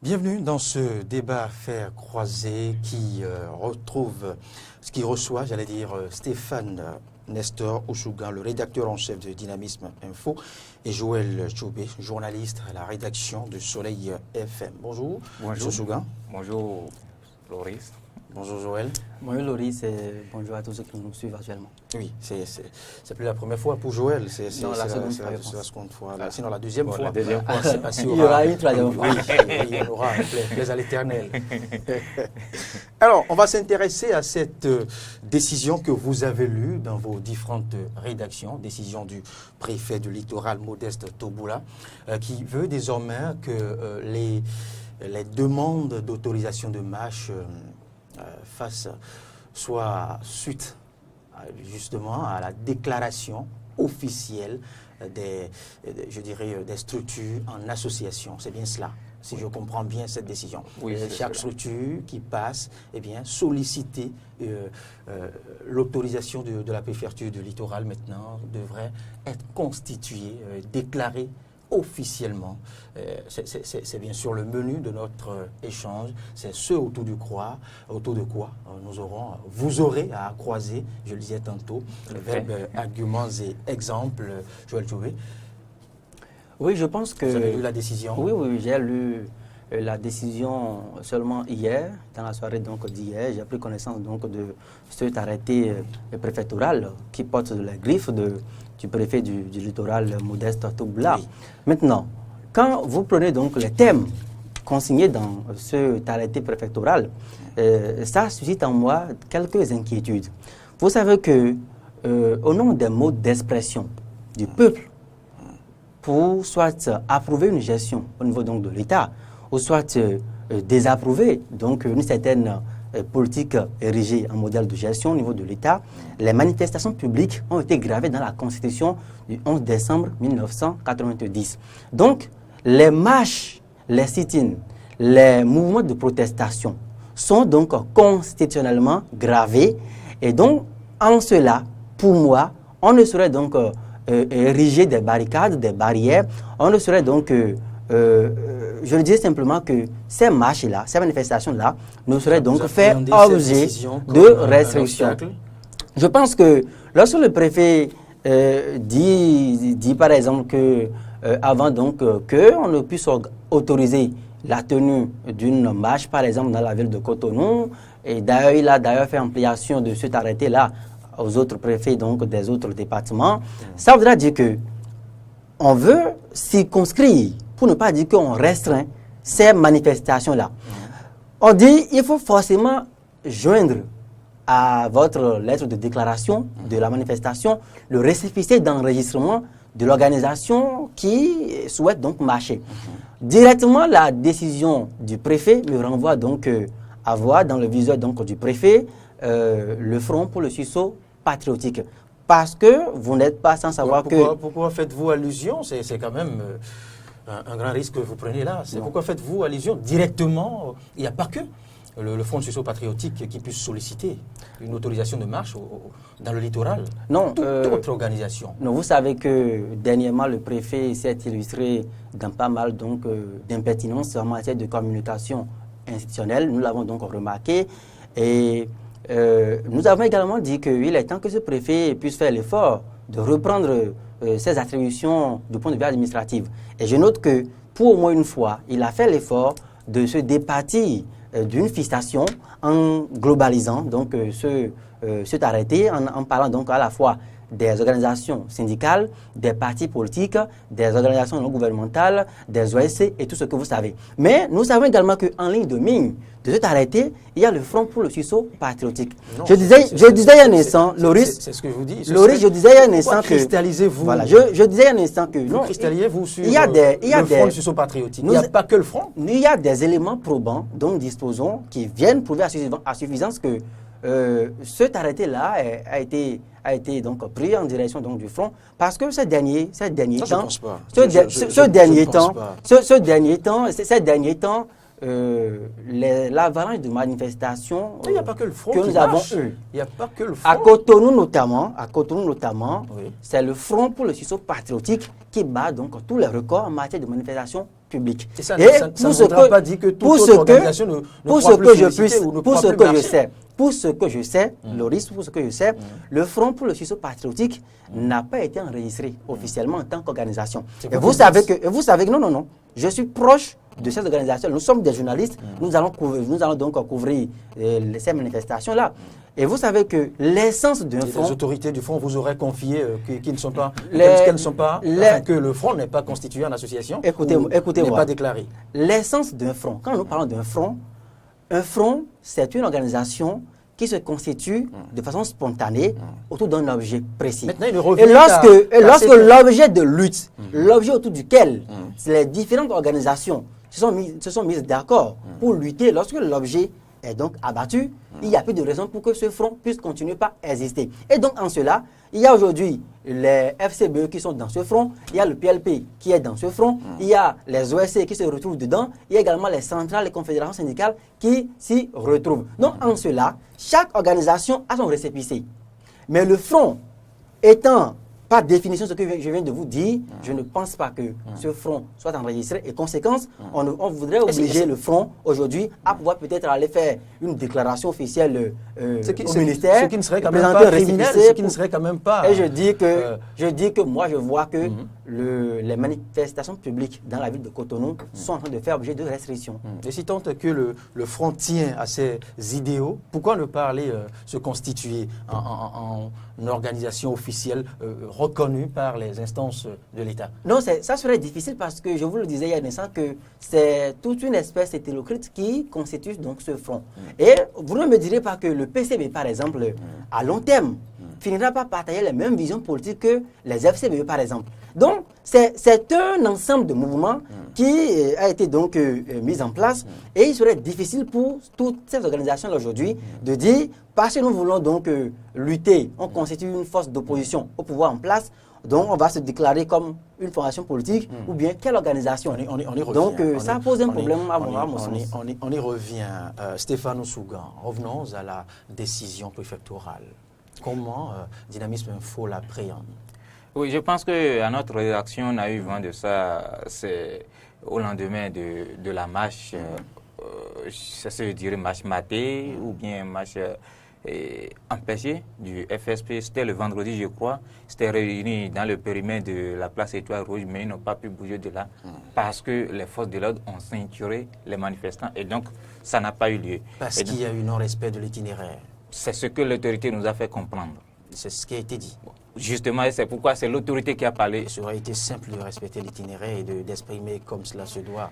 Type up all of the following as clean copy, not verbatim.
Bienvenue dans ce débat fer croisé qui reçoit, Stéphane Nestor Ousougan, le rédacteur en chef de Dynamisme Info, et Joël Tchobé, journaliste à la rédaction de Soleil FM. Bonjour, bonjour Ousougan. Bonjour, Loris. Bonjour, Joël. Bonjour, Loris, et bonjour à tous ceux qui nous suivent actuellement. Oui, c'est plus la première fois pour Joël, c'est la seconde fois. Sinon, la deuxième fois. La deuxième fois. Il y aura une troisième fois. Oui, il y en aura plaise à l'éternel. Alors, on va s'intéresser à cette décision que vous avez lue dans vos différentes rédactions, décision du préfet du littoral Modeste Toboula, qui veut désormais que les demandes d'autorisation de marche soit suite justement à la déclaration officielle des structures en association. C'est bien cela, si je comprends bien cette décision. Oui, chaque structure qui passe, solliciter l'autorisation de la préfecture du littoral maintenant devrait être constituée, déclarée officiellement. C'est bien sûr le menu de notre échange. C'est ce autour de quoi vous aurez à croiser, je le disais tantôt, le verbe arguments et exemples. Joël Tchobé. Oui, je pense que... Vous avez lu la décision? Oui, j'ai lu la décision seulement hier, dans la soirée d'hier. J'ai pris connaissance de cet arrêté préfectoral qui porte la griffe du préfet du littoral Modeste Toboula. Oui. Maintenant, quand vous prenez donc les thèmes consignés dans cet arrêté préfectoral, ça suscite en moi quelques inquiétudes. Vous savez que au nom des mots d'expression du peuple, pour soit approuver une gestion au niveau de l'État, ou soit désapprouver une certaine politique érigée en modèle de gestion au niveau de l'État, les manifestations publiques ont été gravées dans la Constitution du 11 décembre 1990. Donc, les marches, les sit-ins, les mouvements de protestation sont donc constitutionnellement gravés. Et donc, en cela, pour moi, on ne saurait donc ériger des barricades, des barrières. On ne saurait donc... je le dis simplement que ces marches-là, ces manifestations-là, ne seraient donc fait objet de restrictions. Je pense que lorsque le préfet dit par exemple que avant qu'on ne puisse autoriser la tenue d'une marche, par exemple dans la ville de Cotonou, et d'ailleurs il a fait ampliation de cet arrêté-là aux autres préfets des autres départements, ça voudra dire que on veut circonscrire, pour ne pas dire qu'on restreint ces manifestations-là. On dit qu'il faut forcément joindre à votre lettre de déclaration de la manifestation le récépissé d'enregistrement de l'organisation qui souhaite donc marcher. Directement, la décision du préfet me renvoie donc à voir dans le visuel du préfet le Front pour le sursaut patriotique. Parce que vous n'êtes pas sans savoir Pourquoi faites-vous allusion? C'est quand même... un grand risque que vous prenez là. C'est pourquoi faites-vous allusion directement? Il n'y a pas que le Front de sursaut patriotique qui puisse solliciter une autorisation de marche dans le littoral. Non. Toute autre organisation. Non, vous savez que dernièrement, le préfet s'est illustré dans pas mal d'impertinence en matière de communication institutionnelle. Nous l'avons donc remarqué. Et nous avons également dit qu'il est temps que ce préfet puisse faire l'effort de reprendre ses attributions du point de vue administratif. Et je note que, pour au moins une fois, il a fait l'effort de se départir d'une fixation en globalisant cet arrêté, en parlant donc à la fois des organisations syndicales, des partis politiques, des organisations non gouvernementales, des OSC et tout ce que vous savez. Mais nous savons également qu'en ligne de mine de cet arrêté, il y a le Front pour le sursaut patriotique. Non, je disais il y a un instant, Loris... C'est ce que je vous dis. Loris, je disais il y a un instant que... cristallisez-vous? Voilà, je disais il y a un instant que... Vous cristallisez-vous sur le Front pour le sursaut patriotique? Il n'y a pas que le Front? Il y a des éléments probants dont nous disposons qui viennent prouver à suffisance que cet arrêté-là a été donc pris en direction du Front parce que ces derniers temps, l'avalanche de manifestations Il n'y a pas que le front que qui nous avons marche. eues. Il n'y a pas que le front. À Cotonou notamment, Oui. c'est le Front pour le sursaut patriotique qui bat donc tous les records en matière de manifestations publiques. Et ça ne voudra pas dire que toute autre organisation ne pourra plus solliciter ou ne pourra plus marcher. Pour ce que je sais, Loris, pour ce que je sais, le Front pour le sursaut patriotique n'a pas été enregistré officiellement en tant qu'organisation. Et vous savez que, non, je suis proche de cette organisation. Nous sommes des journalistes, nous allons donc couvrir ces manifestations-là. Et vous savez que l'essence d'un front... Les autorités du front vous auraient confié qu'ils ne sont pas... que le front n'est pas constitué en association. Écoutez-moi. N'est pas déclaré. L'essence d'un front, quand nous parlons d'un front, un front, c'est une organisation qui se constitue de façon spontanée autour d'un objet précis. Maintenant, il et lorsque l'objet de lutte, l'objet autour duquel les différentes organisations se sont mises d'accord pour lutter, lorsque l'objet est donc abattu, il n'y a plus de raison pour que ce front puisse continuer par exister. Et donc, en cela, il y a aujourd'hui les FCBE qui sont dans ce front, il y a le PLP qui est dans ce front, il y a les OSC qui se retrouvent dedans, il y a également les centrales, les confédérations syndicales qui s'y retrouvent. Donc, en cela, chaque organisation a son récépissé. Mais le front étant par définition ce que je viens de vous dire, je ne pense pas que ce front soit enregistré. Et conséquence, on voudrait obliger le front aujourd'hui à pouvoir peut-être aller faire une déclaration officielle au ministère. Ce qui ne serait quand même pas criminel, ce qui ne serait quand même pas... Et je dis que moi, je vois que les manifestations publiques dans la ville de Cotonou sont en train de faire objet de restrictions. Et si tant est que le front tient à ses idéaux, pourquoi ne pas aller se constituer en organisation officielle reconnue par les instances de l'État? Non, ça serait difficile parce que je vous le disais il y a un instant que c'est toute une espèce hétéroclite qui constitue donc ce front. Et vous ne me direz pas que le PCB, par exemple, à long terme, finira par partager les mêmes visions politiques que les FCBE, par exemple. Donc, c'est un ensemble de mouvements qui a été donc mis en place et il serait difficile pour toutes ces organisations aujourd'hui de dire, parce que nous voulons donc lutter, on constitue une force d'opposition au pouvoir en place, donc on va se déclarer comme une formation politique ou bien quelle organisation. On y revient. Donc ça pose un problème à mon sens. On y revient. Stéphane Oussougan, revenons à la décision préfectorale. Comment Dynamisme Info l'appréhende? Oui, je pense qu'à notre rédaction, on a eu vent de ça. C'est au lendemain de la marche, ça se dirait marche matée ou bien marche empêchée du FSP. C'était le vendredi, je crois. C'était réuni dans le périmètre de la place Étoile Rouge, mais ils n'ont pas pu bouger de là parce que les forces de l'ordre ont ceinturé les manifestants et donc ça n'a pas eu lieu. Parce qu'il y a eu non-respect de l'itinéraire. C'est ce que l'autorité nous a fait comprendre. C'est ce qui a été dit. Justement, c'est pourquoi c'est l'autorité qui a parlé. Ça aurait été simple de respecter l'itinéraire et d'exprimer comme cela se doit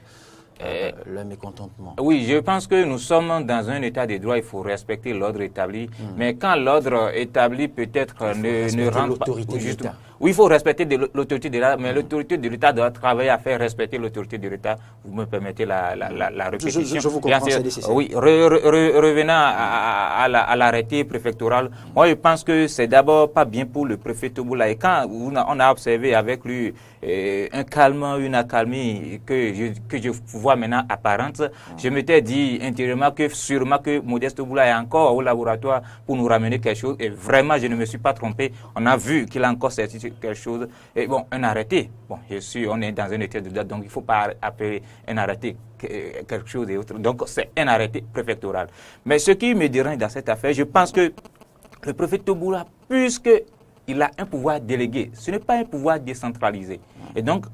leur mécontentement. Oui, je pense que nous sommes dans un état de droit, il faut respecter l'ordre établi. Mais quand l'ordre établi peut-être ne rentre pas... Oui, il faut respecter l'autorité de l'État, mais l'autorité de l'État doit travailler à faire respecter l'autorité de l'État. Vous me permettez la répétition. Je vous comprends, c'est nécessaire. Oui, revenant à l'arrêté préfectoral, moi je pense que c'est d'abord pas bien pour le préfet Toboula. Et quand on a observé avec lui un calme, une accalmie que je vois maintenant apparente, je m'étais dit intérieurement que sûrement que Modeste Toboula est encore au laboratoire pour nous ramener quelque chose. Et vraiment, je ne me suis pas trompé. On a vu qu'il a encore certifié quelque chose. Et bon, un arrêté. Bon, on est dans un état de date, donc il ne faut pas appeler un arrêté quelque chose et autre. Donc, c'est un arrêté préfectoral. Mais ce qui me dérange dans cette affaire, je pense que le préfet Toboula, puisqu'il a un pouvoir délégué, ce n'est pas un pouvoir décentralisé. Et donc,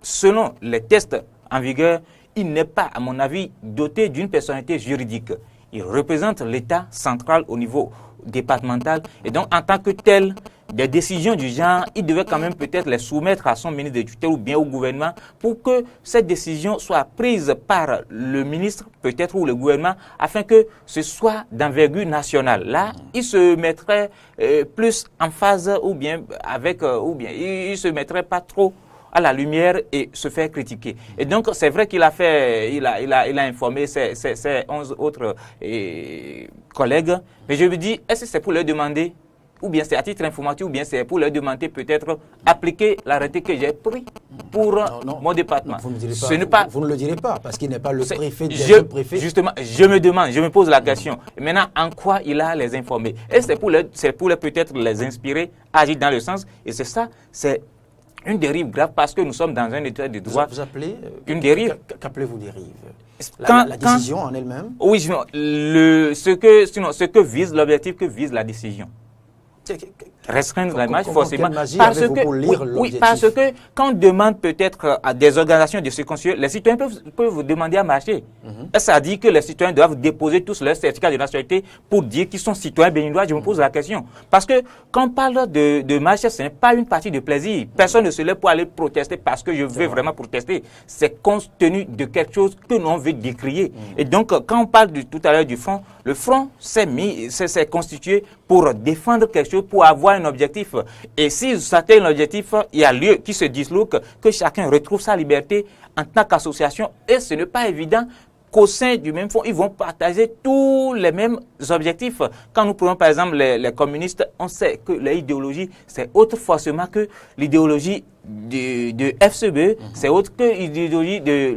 selon les tests en vigueur, il n'est pas, à mon avis, doté d'une personnalité juridique. Il représente l'État central au niveau départemental. Et donc, en tant que tel, des décisions du genre, il devait quand même peut-être les soumettre à son ministre de tutelle ou bien au gouvernement pour que cette décision soit prise par le ministre, peut-être, ou le gouvernement, afin que ce soit d'envergure nationale. Là, il se mettrait plus en phase ou bien il se mettrait pas trop à la lumière et se faire critiquer. Et donc, c'est vrai qu'il a informé ses 11 autres collègues, mais je me dis, est-ce que c'est pour leur demander ou bien c'est à titre informatif, ou bien c'est pour leur demander peut-être appliquer l'arrêté que j'ai pris pour mon département. Vous ne le direz pas, parce qu'il n'est pas le préfet des autres préfets. Justement, je me demande, je me pose la question. Maintenant, en quoi il a les informer? Et c'est pour peut-être les inspirer à agir dans le sens, et c'est ça, c'est une dérive grave parce que nous sommes dans un état de droit. Vous appelez une dérive. Qu'appelez-vous dérive? La décision en elle-même? Oui, ce que vise, l'objectif que vise la décision. Restreindre la marche, forcément. Parce que quand on demande peut-être à des organisations de se constituer, les citoyens peuvent vous demander à marcher. Ça dit que les citoyens doivent déposer tous leurs certificats de nationalité pour dire qu'ils sont citoyens béninois. Je me pose la question. Parce que quand on parle de marche, ce n'est pas une partie de plaisir. Personne ne se lève pour aller protester parce que je veux vraiment protester. C'est compte tenu de quelque chose que l'on veut décrier. Et donc, quand on parle tout à l'heure du front, le front s'est constitué pour défendre quelque chose, pour avoir un objectif. Et si ça atteint l'objectif, il y a lieu qui se disloque, que chacun retrouve sa liberté en tant qu'association. Et ce n'est pas évident qu'au sein du même front, ils vont partager tous les mêmes objectifs. Quand nous prenons par exemple les communistes, on sait que l'idéologie, c'est autre forcément que l'idéologie de FCB, c'est autre que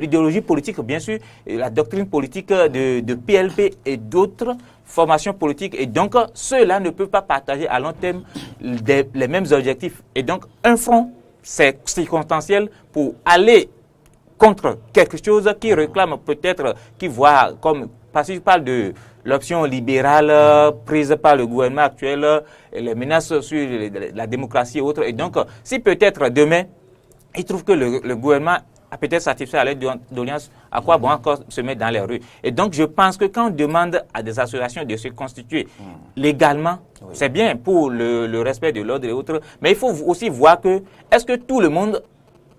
l'idéologie politique, bien sûr, et la doctrine politique de PLP et d'autres formations politiques. Et donc, ceux-là ne peuvent pas partager à long terme les mêmes objectifs. Et donc, un front, c'est circonstanciel pour aller contre quelque chose qui réclame peut-être, qui voit comme, parce que je parle de l'option libérale prise par le gouvernement actuel, les menaces sur la démocratie et autres. Et donc, si peut-être demain, il trouve que le gouvernement a peut-être satisfait à l'aide d'audience, à quoi bon encore se mettre dans les rues? Et donc, je pense que quand on demande à des associations de se constituer légalement, c'est bien pour le respect de l'ordre et autres, mais il faut aussi voir que, est-ce que tout le monde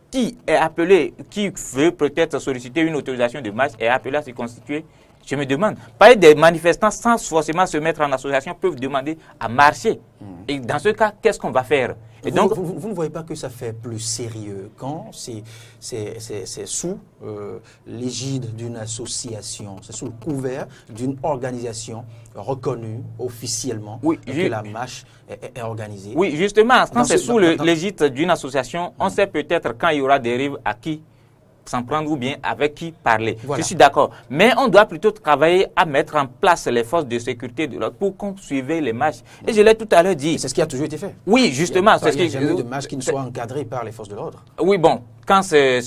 qui est appelé, qui veut peut-être solliciter une autorisation de marche, est appelé à se constituer? Je me demande. Pas des manifestants sans forcément se mettre en association peuvent demander à marcher. Et dans ce cas, qu'est-ce qu'on va faire? Et donc, vous ne voyez pas que ça fait plus sérieux quand c'est sous l'égide d'une association, c'est sous le couvert d'une organisation reconnue officiellement que la marche est organisée? Oui, justement, quand c'est sous l'égide d'une association, on sait peut-être quand il y aura des dérives à qui s'en prendre ou bien avec qui parler. Voilà. Je suis d'accord. Mais on doit plutôt travailler à mettre en place les forces de sécurité de l'ordre pour qu'on suive les marches. Et je l'ai tout à l'heure dit. C'est ce qui a toujours été fait. Oui, justement. Il n'y a jamais eu de marche qui ne soit encadrée par les forces de l'ordre. Oui, bon. Quand c'est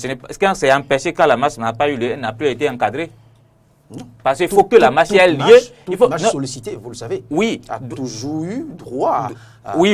empêché, quand la marche n'a plus été encadrée. Non. Parce qu'il faut que la marche ait lieu. Il faut marche sollicitée, vous le savez. Oui. A toujours eu droit à des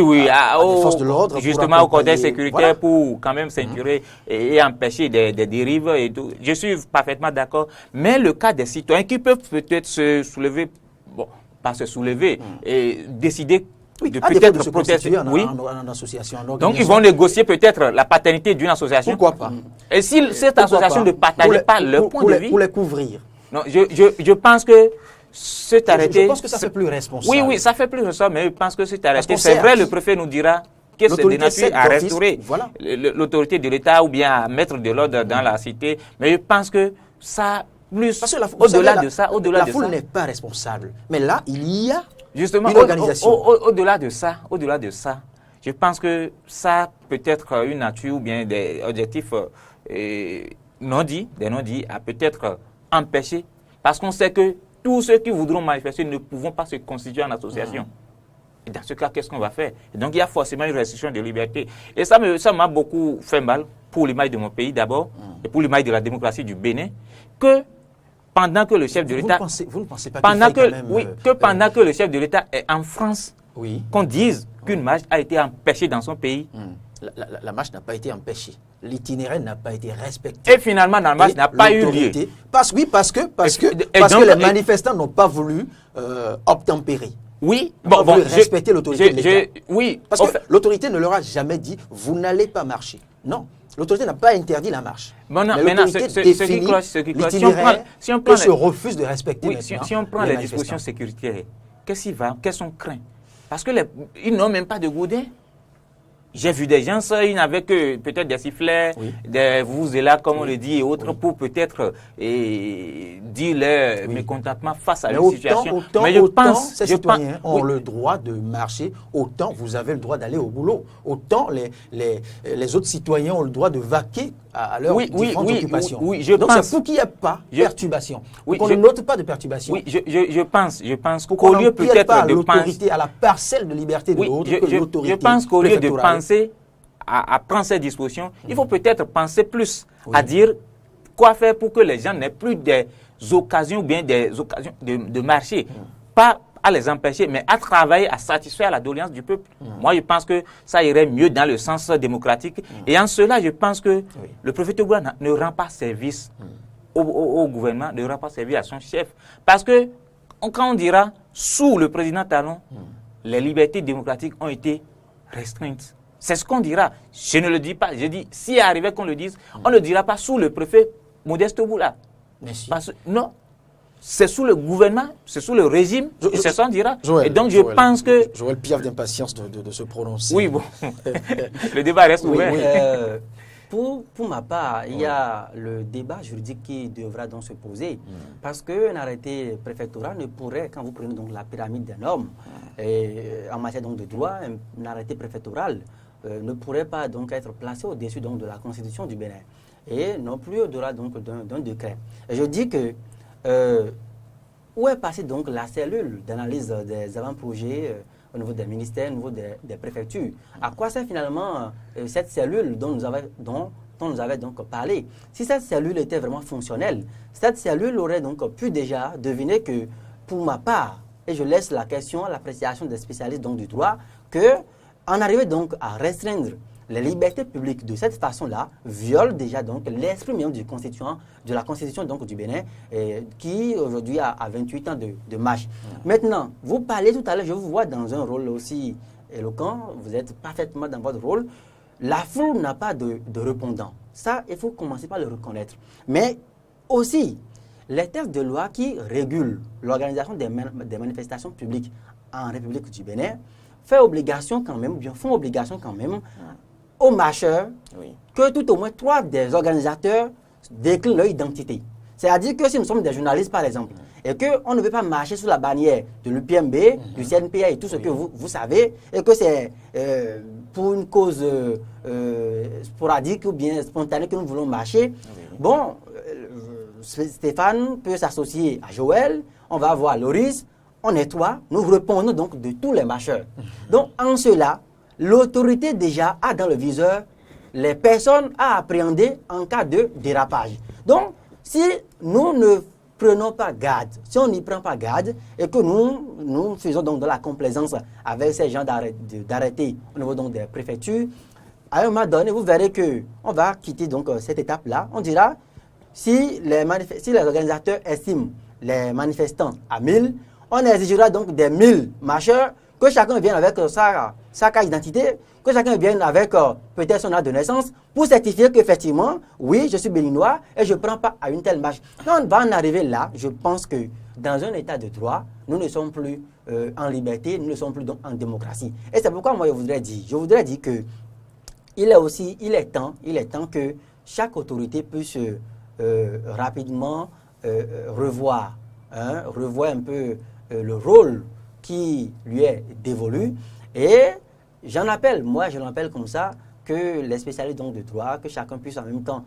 forces de l'ordre. Justement, au côté sécuritaire pour quand même s'inturer et empêcher des dérives et tout. Je suis parfaitement d'accord. Mais le cas des citoyens qui peuvent peut-être se soulever, bon, pas se soulever, et décider de peut-être protester en association. Donc, ils vont négocier peut-être la paternité d'une association. Pourquoi pas? Et si cette association ne partageait pas leur point de vue. Pour les couvrir. Non, je pense que cet arrêté... Je pense que ça fait plus responsable. Oui, ça fait plus responsable, mais je pense que cet arrêté, c'est vrai, le préfet nous dira que c'est de nature à restaurer l'autorité de l'État ou bien à mettre de l'ordre dans la cité. Mais je pense que ça, plus au-delà de ça... La foule n'est pas responsable. Mais là, il y a justement une organisation. Au-delà de ça, je pense que ça peut être une nature ou bien des objectifs non-dits, à peut-être empêcher, parce qu'on sait que tous ceux qui voudront manifester ne pourront pas se constituer en association. Et dans ce cas, qu'est-ce qu'on va faire? Et donc, il y a forcément une restriction de liberté. Et ça m'a beaucoup fait mal pour l'image de mon pays d'abord, et pour l'image de la démocratie du Bénin, que pendant que le chef de l'État... Vous ne pensez pas pendant que le chef de l'État est en France, qu'on dise qu'une marche a été empêchée dans son pays. La marche n'a pas été empêchée. L'itinéraire n'a pas été respecté. Et finalement, la marche n'a pas eu lieu. Parce que les manifestants n'ont pas voulu obtempérer. Oui, respecter l'autorité de l'État. Oui, parce que l'autorité ne leur a jamais dit vous n'allez pas marcher. Non, l'autorité n'a pas interdit la marche. Bon, non, mais ce qui l'itinéraire que se refuse de respecter. Oui, si on prend les dispositions sécuritaires, qu'est-ce qu'on craint? Parce qu'ils n'ont même pas de goudin. j'ai vu des gens, ils n'avaient que peut-être des sifflets, des vuvuzelas, comme on le dit, et autres, pour peut-être dire leur mécontentement face à la situation. Mais je pense que ces citoyens ont le droit de marcher, autant vous avez le droit d'aller au boulot. Autant les autres citoyens ont le droit de vaquer à leurs différentes occupations. Donc c'est pour qu'il n'y ait pas de perturbation. Qu'on ne note pas de perturbation. Oui, je pense qu'au lieu peut-être de l'autorité à la parcelle de liberté de l'autre, je pense qu'au lieu de penser à prendre ces dispositions, il faut peut-être penser plus à dire quoi faire pour que les gens n'aient plus des occasions ou bien des occasions de marcher. Pas à les empêcher, mais à travailler, à satisfaire la doléance du peuple. Moi, je pense que ça irait mieux dans le sens démocratique. Et en cela, je pense que le préfet Togboula ne rend pas service au gouvernement, ne rend pas service à son chef. Parce que quand on dira, sous le président Talon, les libertés démocratiques ont été restreintes. C'est ce qu'on dira. Je ne le dis pas. Je dis, s'il arrivait qu'on le dise, on ne le dira pas sous le préfet Modeste Togboula. Non. C'est sous le gouvernement, c'est sous le régime, c'est ça qu'on dira. Et donc je pense que... J'aurais le piaf d'impatience de se prononcer. Oui, bon. Le débat reste ouvert. Pour ma part, il y a le débat juridique qui devra donc se poser. Parce qu'un arrêté préfectoral ne pourrait, quand vous prenez donc la pyramide des normes, en matière donc de droit, un arrêté préfectoral ne pourrait pas donc être placé au-dessus donc de la Constitution du Bénin. Et non plus au-delà donc d'un décret. Et je dis que où est passée donc la cellule d'analyse des avant-projets au niveau des ministères, au niveau des préfectures? À quoi sert finalement cette cellule dont nous avons donc parlé? Si cette cellule était vraiment fonctionnelle, cette cellule aurait donc pu déjà deviner que, pour ma part, et je laisse la question à l'appréciation des spécialistes donc du droit, que en arriver donc à restreindre les libertés publiques de cette façon-là violent déjà donc l'esprit même du constituant, de la Constitution donc du Bénin, qui aujourd'hui a 28 ans de marche. Maintenant, vous parlez tout à l'heure, je vous vois dans un rôle aussi éloquent, vous êtes parfaitement dans votre rôle. La foule n'a pas de répondant. Ça, il faut commencer par le reconnaître. Mais aussi, les textes de loi qui régulent l'organisation des manifestations publiques en République du Bénin font obligation quand même aux marcheurs que tout au moins 3 des organisateurs déclinent leur identité. C'est-à-dire que si nous sommes des journalistes, par exemple, et qu'on ne veut pas marcher sous la bannière de l'UPMB, du CNPA et tout ce que vous savez, et que c'est pour une cause sporadique ou bien spontanée que nous voulons marcher, bon, Stéphane peut s'associer à Joël, on va voir Loris, on est 3, nous répondons donc de tous les marcheurs. Donc en cela, l'autorité déjà a dans le viseur les personnes à appréhender en cas de dérapage. Donc, si nous ne prenons pas garde, si on n'y prend pas garde et que nous faisons donc de la complaisance avec ces gens d'arrêter au niveau donc des préfectures, à un moment donné, vous verrez qu'on va quitter donc cette étape-là. On dira, si les organisateurs estiment les manifestants à 1000, on exigera donc des 1000 marcheurs, que chacun vienne avec sa carte d'identité, que chacun vienne avec peut-être son acte de naissance pour certifier qu'effectivement, oui, je suis béninois et je ne prends pas à une telle marche. Quand on va en arriver là, je pense que dans un état de droit, nous ne sommes plus en liberté, nous ne sommes plus donc en démocratie. Et c'est pourquoi moi je voudrais dire que il est temps que chaque autorité puisse rapidement revoir un peu le rôle qui lui est dévolu. Et j'en appelle comme ça, que les spécialistes donc de droit, que chacun puisse en même temps,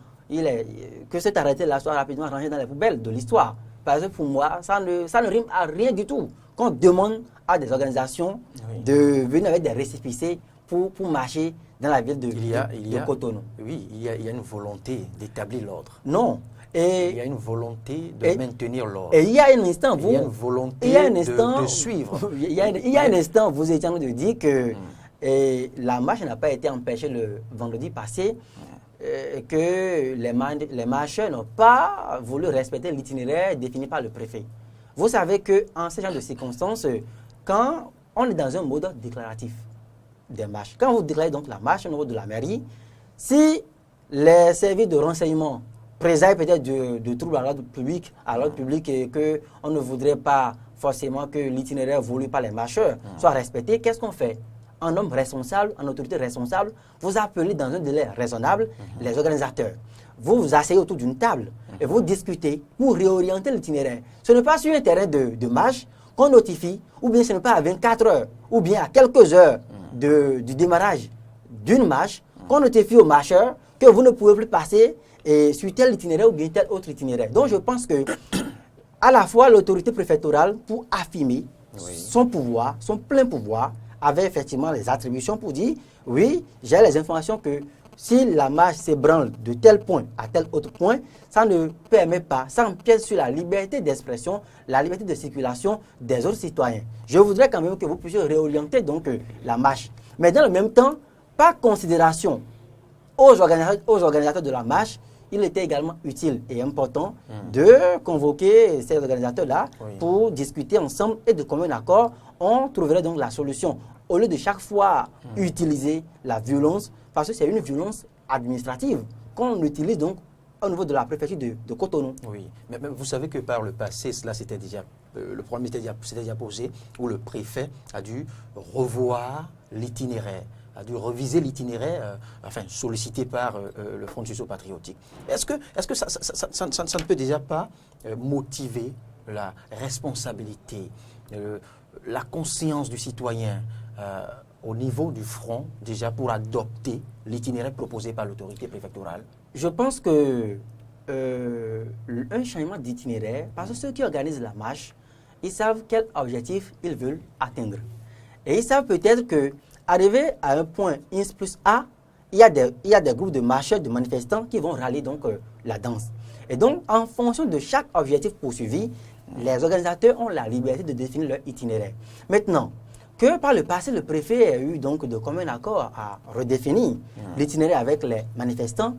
que cet arrêté-là soit rapidement rangé dans les poubelles de l'histoire. Parce que pour moi, ça ne rime à rien du tout. Qu'on demande à des organisations de venir avec des récépissés pour marcher dans la ville de Cotonou. Oui, il y a une volonté d'établir l'ordre. Non. Et il y a une volonté de maintenir l'ordre. Et il y a un instant, il y a une volonté de suivre. Il y a un instant, vous étiez en train de dire que la marche n'a pas été empêchée le vendredi passé, que les marcheurs n'ont pas voulu respecter l'itinéraire défini par le préfet. Vous savez qu'en ce genre de circonstances, quand on est dans un mode déclaratif des marches, quand vous déclarez donc la marche au niveau de la mairie, si les services de renseignement présaillent peut-être de troubles à l'ordre public et qu'on ne voudrait pas forcément que l'itinéraire voulu par les marcheurs soit respecté, qu'est-ce qu'on fait? un homme responsable, une autorité responsable, vous appelez dans un délai raisonnable les organisateurs. Vous vous asseyez autour d'une table et vous discutez pour réorienter l'itinéraire. Ce n'est pas sur un terrain de marche qu'on notifie, ou bien ce n'est pas à 24 heures, ou bien à quelques heures du démarrage d'une marche qu'on notifie aux marcheurs que vous ne pouvez plus passer sur tel itinéraire ou bien tel autre itinéraire. Donc je pense que à la fois l'autorité préfectorale, pour affirmer son pouvoir, son plein pouvoir, avait effectivement les attributions pour dire, oui, j'ai les informations que si la marche s'ébranle de tel point à tel autre point, ça ne permet pas, ça empiète sur la liberté d'expression, la liberté de circulation des autres citoyens. Je voudrais quand même que vous puissiez réorienter donc la marche. Mais dans le même temps, par considération aux organisateurs de la marche, il était également utile et important de convoquer ces organisateurs-là pour discuter ensemble et de commun accord, on trouverait donc la solution. Au lieu de chaque fois utiliser la violence, parce que c'est une violence administrative qu'on utilise donc au niveau de la préfecture de Cotonou. Oui, mais vous savez que par le passé, cela c'était déjà, le problème s'était déjà posé, où le préfet a dû revoir l'itinéraire, a dû reviser l'itinéraire, enfin sollicité par le Front socio-patriotique. Est-ce que ça ne peut déjà pas motiver la responsabilité, la conscience du citoyen au niveau du front, déjà pour adopter l'itinéraire proposé par l'autorité préfectorale? Je pense que un changement d'itinéraire, parce que ceux qui organisent la marche, ils savent quel objectif ils veulent atteindre. Et ils savent peut-être que arrivé à un point INS plus A, il y a des groupes de marcheurs, de manifestants qui vont rallier donc la danse. Et donc, en fonction de chaque objectif poursuivi, les organisateurs ont la liberté de définir leur itinéraire. Maintenant, que par le passé, le préfet a eu donc de commun accord à redéfinir l'itinéraire avec les manifestants,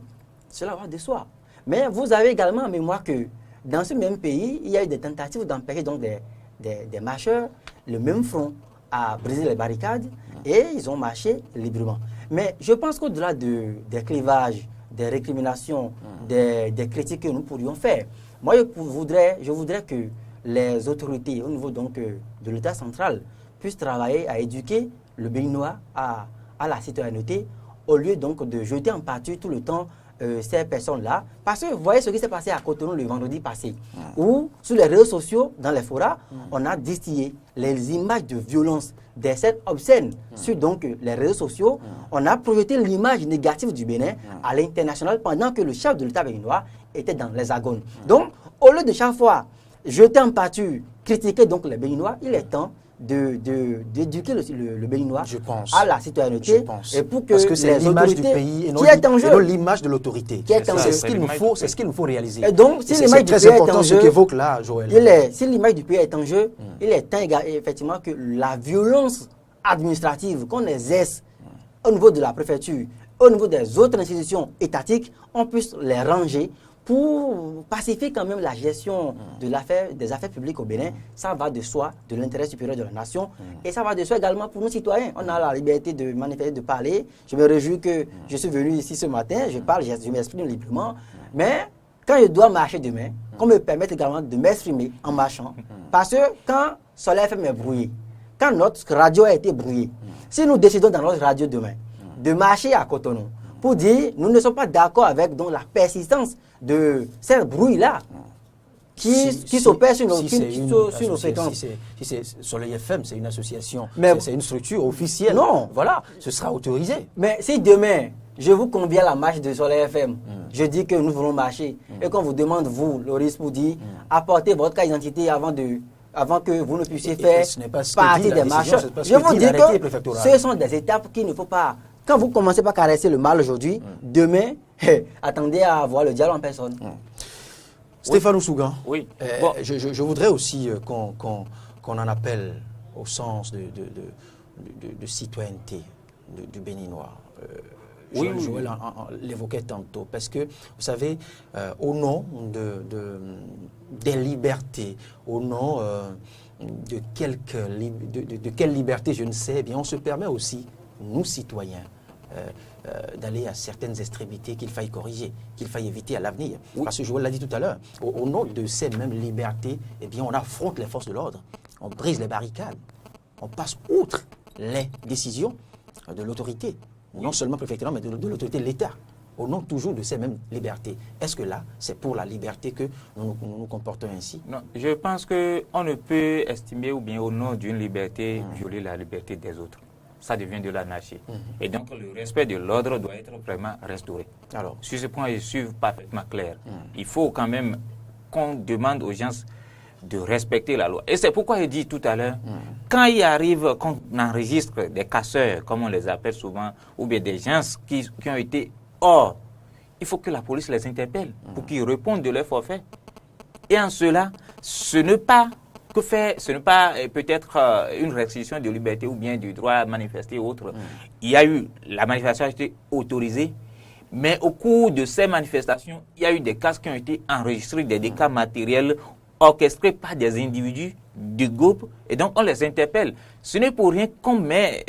cela va de soi. Mais vous avez également en mémoire que dans ce même pays, il y a eu des tentatives d'empêcher donc des marcheurs, le même front, à briser les barricades et ils ont marché librement. Mais je pense qu'au-delà des clivages, des récriminations, des critiques que nous pourrions faire, moi je voudrais que les autorités au niveau donc de l'État central puissent travailler à éduquer le Béninois à la citoyenneté au lieu donc de jeter en pâture tout le temps ces personnes-là. Parce que vous voyez ce qui s'est passé à Cotonou le vendredi passé, où sur les réseaux sociaux, dans les forats, on a distillé les images de violence, des scènes obscènes sur donc les réseaux sociaux. On a projeté l'image négative du Bénin à l'international pendant que le chef de l'État béninois était dans l'Hexagone. Donc, au lieu de chaque fois jeter en pâture, critiquer donc les Béninois, il est temps d'éduquer le Béninois à la citoyenneté et pour que parce que c'est l'image du pays et non l'image de l'autorité. C'est ce qu'il nous faut réaliser. Et donc, si l'image du pays est en jeu, qu'évoque là, Joël. Si l'image du pays est en jeu, il est temps effectivement que la violence administrative qu'on exerce au niveau de la préfecture, au niveau des autres institutions étatiques, on puisse les ranger pour pacifier quand même la gestion des affaires publiques au Bénin. Ça va de soi, de l'intérêt supérieur de la nation, et ça va de soi également pour nos citoyens. On a la liberté de manifester, de parler. Je me réjouis que je suis venu ici ce matin, je parle, je m'exprime librement, mais quand je dois marcher demain, qu'on me permette également de m'exprimer en marchant, parce que quand Soleil FM est brouillé, quand notre radio a été brouillée, si nous décidons dans notre radio demain de marcher à Cotonou, pour dire nous ne sommes pas d'accord avec donc, la persistance de cette brouille-là qui s'opère sur nos fréquences. Si c'est Soleil FM, c'est une association, mais c'est une structure officielle. Non. Voilà, ce sera autorisé. Mais si demain, je vous convie à la marche de Soleil FM, je dis que nous voulons marcher, et qu'on vous demande, vous, Loris, pour dire, apportez votre carte d'identité avant que vous ne puissiez faire partie des marcheurs. Je vous dis que ce sont des étapes qu'il ne faut pas... Quand vous commencez par caresser le mal aujourd'hui, demain, attendez à voir le diable en personne. Stéphane Oussougan, oui. Je voudrais aussi qu'on en appelle au sens de citoyenneté du Béninois. Joël l'évoquait tantôt, parce que, vous savez, au nom des libertés, au nom de quelle liberté, je ne sais, eh bien, on se permet aussi, nous citoyens, d'aller à certaines extrémités qu'il faille corriger, qu'il faille éviter à l'avenir. Oui. Parce que Joël l'a dit tout à l'heure, au nom de ces mêmes libertés, eh bien, on affronte les forces de l'ordre, on brise les barricades, on passe outre les décisions de l'autorité, non seulement préfectorale, mais de l'autorité de l'État, au nom toujours de ces mêmes libertés. Est-ce que là, c'est pour la liberté que nous nous comportons ainsi? Non, je pense qu'on ne peut estimer ou bien au nom d'une liberté violer la liberté des autres. Ça devient de l'anarchie. Et donc le respect de l'ordre doit être vraiment restauré. Alors, sur ce point, je suis parfaitement clair. Il faut quand même qu'on demande aux gens de respecter la loi. Et c'est pourquoi je dis tout à l'heure, quand il arrive qu'on enregistre des casseurs, comme on les appelle souvent, ou bien des gens qui ont été hors, il faut que la police les interpelle pour qu'ils répondent de leur forfait. Et en cela, ce n'est pas que faire, ce n'est pas peut-être une restriction de liberté ou bien du droit à manifester ou autre. Il y a eu, la manifestation a été autorisée, mais au cours de ces manifestations, il y a eu des cas qui ont été enregistrés, des cas matériels orchestrés par des individus, du groupe, et donc on les interpelle. Ce n'est pour rien qu'on met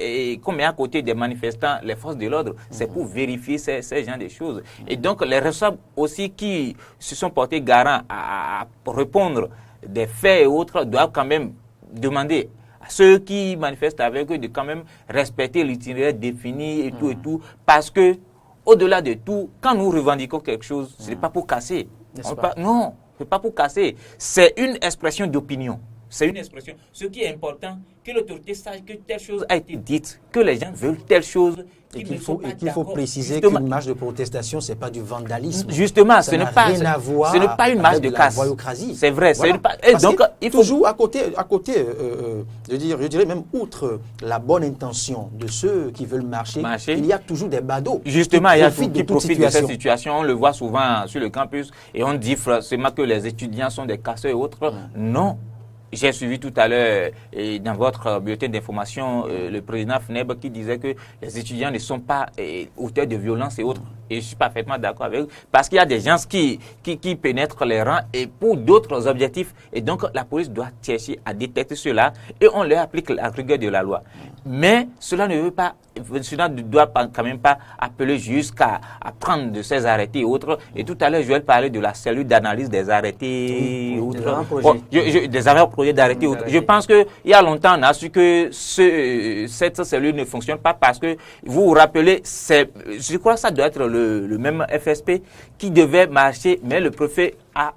à côté des manifestants les forces de l'ordre, c'est pour vérifier ces genres de choses. Et donc les responsables aussi qui se sont portés garants à répondre des faits et autres doivent quand même demander à ceux qui manifestent avec eux de quand même respecter l'itinéraire défini et tout, parce que au-delà de tout, quand nous revendiquons quelque chose, ce n'est pas pour casser. Non, ce n'est pas pour casser. C'est une expression d'opinion. C'est une expression. Ce qui est important, que l'autorité sache que telle chose a été dite, que les gens veulent telle chose. Et qu'il faut préciser qu'une marche de protestation, ce n'est pas du vandalisme. Justement, ce n'est pas une marche de casse. C'est vrai. Voilà. Et donc, il faut toujours à côté, je dirais même outre la bonne intention de ceux qui veulent marcher, il y a toujours des badauds. Justement, il y a qui profitent de cette situation. On le voit souvent sur le campus et on dit forcément que les étudiants sont des casseurs et autres. Non. J'ai suivi tout à l'heure dans votre bulletin d'information le président FNEB qui disait que les étudiants ne sont pas auteurs de violence et autres. Et je suis parfaitement d'accord avec eux. Parce qu'il y a des gens qui pénètrent les rangs et pour d'autres objectifs. Et donc la police doit chercher à détecter cela et on leur applique la rigueur de la loi. Mais cela ne doit quand même pas appeler jusqu'à prendre de ces arrêtés et autres. Et tout à l'heure, je vais parler de la cellule d'analyse des arrêtés et autres. Des projets d'arrêtés et autres. Je pense qu'il y a longtemps, on a su que cette cellule ne fonctionne pas parce que, vous vous rappelez, je crois que ça doit être le même FSP qui devait marcher, mais le préfet a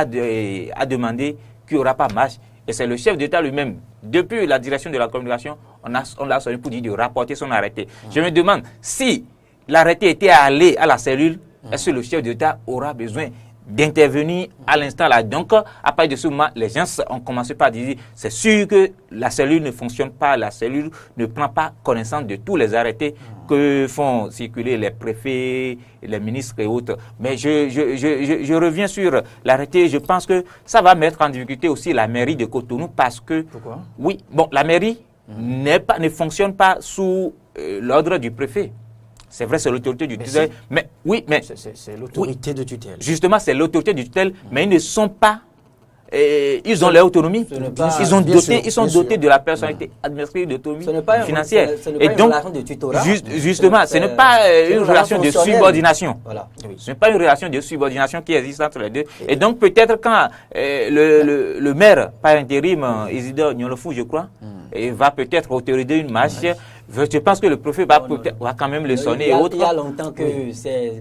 demandé qu'il n'y aura pas marche. Et c'est le chef d'État lui-même. Depuis la direction de la communication, on l'a sonné pour dire de rapporter son arrêté. Je me demande, si l'arrêté était allé à la cellule, est-ce que le chef d'État aura besoin d'intervenir à l'instant là? Donc, à partir de ce moment, les gens ont commencé par dire, c'est sûr que la cellule ne fonctionne pas, la cellule ne prend pas connaissance de tous les arrêtés que font circuler les préfets, les ministres et autres. Mais je reviens sur l'arrêté. Je pense que ça va mettre en difficulté aussi la mairie de Cotonou parce que... Pourquoi? Oui, bon, la mairie ne fonctionne pas sous l'ordre du préfet. C'est vrai, c'est l'autorité du tutelle. Mais oui, mais c'est l'autorité de tutelle. Justement, c'est l'autorité du tutelle, mais ils ne sont pas. Ils ont leur autonomie. Ils sont dotés de la personnalité administrative d'autonomie financière. Ce n'est pas une relation de tutorat. Justement, ce n'est pas une relation de subordination. Voilà. Ce n'est pas une relation de subordination qui existe entre les deux. Et donc, peut-être quand le maire, par intérim, Isidore Nyolofou, je crois, va peut-être autoriser une marche. Je pense que le préfet va quand même le sonner et autres. Il y a longtemps que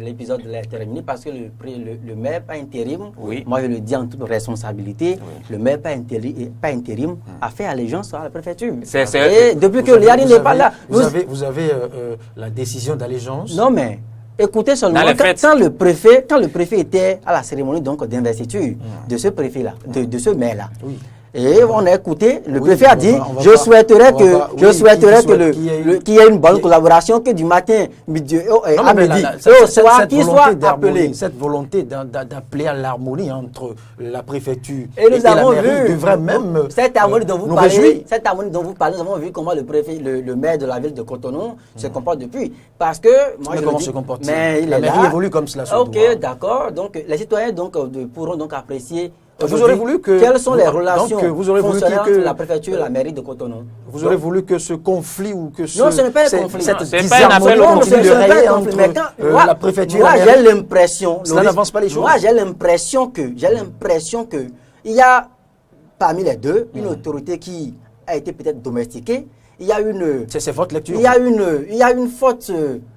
l'épisode est terminé parce que le maire par intérim, moi je le dis en toute responsabilité, le maire par intérim a fait allégeance à la préfecture. Et depuis que Liani n'est pas là... Vous avez la décision d'allégeance? Non mais... Écoutez seulement, quand le préfet était à la cérémonie d'investiture de ce préfet-là, de ce maire-là, et on a écouté, le préfet a dit, je souhaiterais qu'il y ait une bonne collaboration, que du matin, midi, à midi, au soir, qu'il soit appelé. Cette volonté d'appeler à l'harmonie entre la préfecture et la mairie devrait même cette harmonie dont vous parlez, nous avons vu comment le préfet, le maire de la ville de Cotonou se comporte depuis. Parce que, moi je comment se comporte-t-il? La mairie évolue comme cela. Ok, d'accord. Donc, les citoyens pourront donc apprécier. Vous aurez voulu que... Quelles sont les relations fonctionnelles entre la préfecture et la mairie de Cotonou? Vous aurez voulu que ce conflit ou que non, ce n'est pas un conflit. C'est pas une affaire entre la préfecture et la mairie. Moi, j'ai l'impression... Cela n'avance pas les choses. Moi, j'ai l'impression que il y a parmi les deux une autorité qui a été peut-être domestiquée. il y a une... C'est votre lecture. Il y a une forte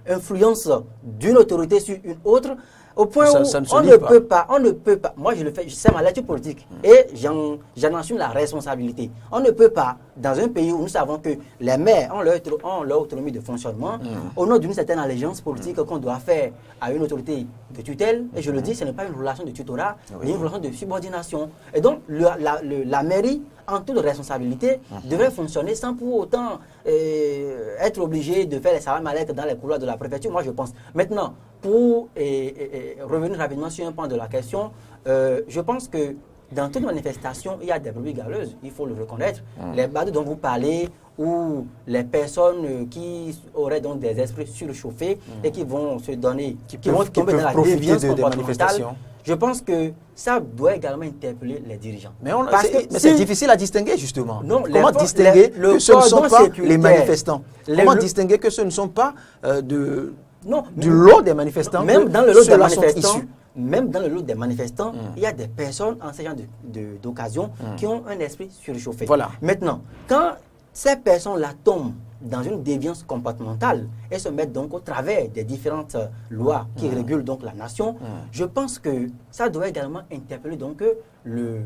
influence d'une autorité sur une autre, au point où on ne peut pas, moi je le fais, c'est ma lecture politique et j'en assume la responsabilité. On ne peut pas, dans un pays où nous savons que les maires ont leur autonomie de fonctionnement, au nom d'une certaine allégeance politique qu'on doit faire à une autorité de tutelle, et je le dis, ce n'est pas une relation de tutorat, mais une relation de subordination. Et donc la mairie, en toute responsabilité, devrait fonctionner sans pour autant être obligé de faire les salam alek dans les couloirs de la préfecture. Moi, je pense. Maintenant, pour revenir rapidement sur un point de la question, je pense que dans toute manifestation, il y a des brebis galeuses, il faut le reconnaître. Les badauds dont vous parlez, ou les personnes qui auraient donc des esprits surchauffés et qui vont se donner, qui vont tomber dans la déviance comportementale. Je pense que ça doit également interpeller les dirigeants. Mais c'est difficile à distinguer, justement. Non, comment distinguer que ce ne sont pas les manifestants? Comment distinguer que ce ne sont pas du lot des manifestants? Même dans le lot des manifestants, il y a des personnes en ce genre d'occasion qui ont un esprit surchauffé. Voilà. Maintenant, quand ces personnes-là tombent dans une déviance comportementale et se mettent donc au travers des différentes lois qui régulent donc la nation, je pense que ça doit également interpeller donc le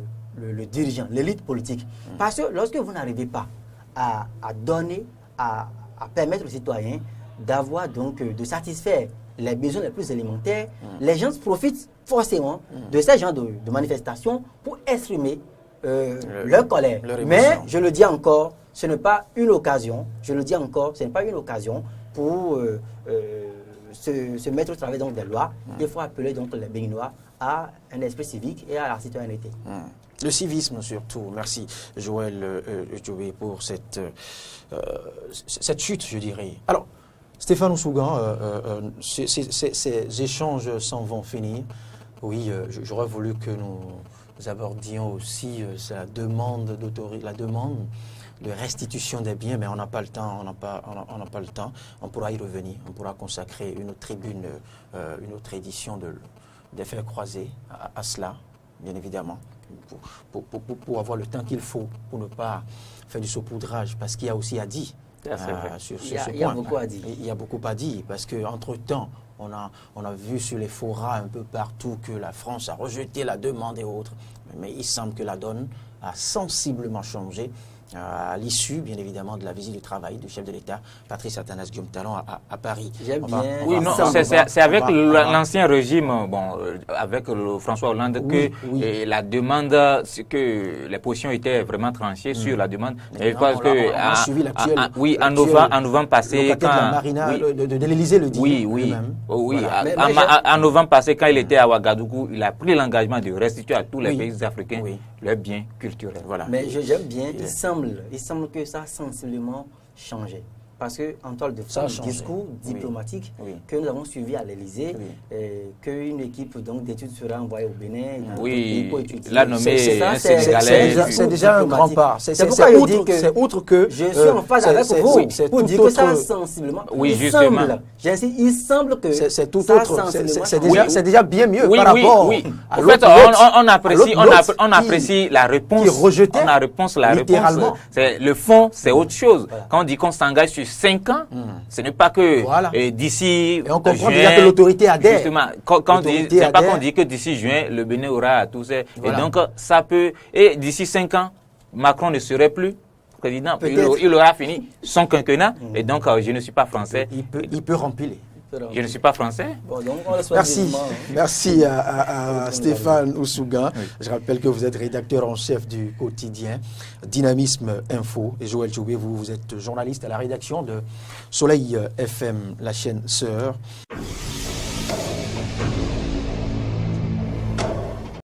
dirigeant, l'élite politique. Parce que lorsque vous n'arrivez pas à donner, à permettre aux citoyens d'avoir donc, de satisfaire les besoins les plus élémentaires, les gens profitent forcément de ces genres de manifestations pour exprimer leur colère. Mais je le dis encore, ce n'est pas une occasion, pour se mettre au travers donc, des lois. Il faut appeler donc les Béninois à un esprit civique et à la citoyenneté. Le civisme surtout. Merci Joël Djoubé pour cette chute, je dirais. Alors, Stéphane Ousougan, ces échanges s'en vont finir. Oui, j'aurais voulu que nous abordions aussi la demande de restitution des biens, mais on n'a pas le temps, on n'a pas le temps. On pourra y revenir, on pourra consacrer une autre tribune, une autre édition des faits croisés à cela, bien évidemment, pour avoir le temps qu'il faut, pour ne pas faire du saupoudrage, parce qu'il y a aussi à dire sur ce point. Il y a beaucoup à dire. Il y a beaucoup à dire, parce qu'entre-temps, on a vu sur les forats un peu partout que la France a rejeté la demande et autres, mais il semble que la donne a sensiblement changé à l'issue, bien évidemment, de la visite du travail du chef de l'État, Patrice Athanase Guillaume Talon, à Paris. Oui, non, c'est avec l'ancien régime, avec François Hollande, que la demande, que les positions étaient vraiment tranchées sur la demande. Mais parce que on a suivi l'actuel. Oui, en novembre passé, quand la Marina de l'Élysée le dit. En novembre passé, quand il était à Ouagadougou, il a pris l'engagement de restituer à tous les pays africains leurs biens culturels. Voilà. Mais j'aime bien, il semble que ça a sensiblement changé. Parce qu'en toile de fond, le discours diplomatique que nous avons suivi à l'Élysée, qu'une équipe d'études sera envoyée au Bénin, l'a nommé c'est déjà un grand pas. C'est pourquoi je dis que c'est outre que je suis en phase avec vous pour dire que ça a sensiblement. Oui, justement. Il semble que c'est tout autre. C'est déjà bien mieux par rapport. En fait, on apprécie la réponse. Littéralement. Le fond, c'est autre chose. Quand on dit qu'on s'engage sur 5 ans, ce n'est pas que d'ici on comprend déjà que l'autorité adhère. Justement, c'est pas qu'on dit que d'ici juin, le Bénin aura tous ces... Et donc, ça peut... Et d'ici 5 ans, Macron ne serait plus président. Il aura fini son quinquennat. Et donc, je ne suis pas français. Il peut remplir. Je ne suis pas français. Merci à Stéphane Ousougan. Je rappelle que vous êtes rédacteur en chef du quotidien Dynamisme Info. Et Joël Djoubé, vous êtes journaliste à la rédaction de Soleil FM, la chaîne sœur.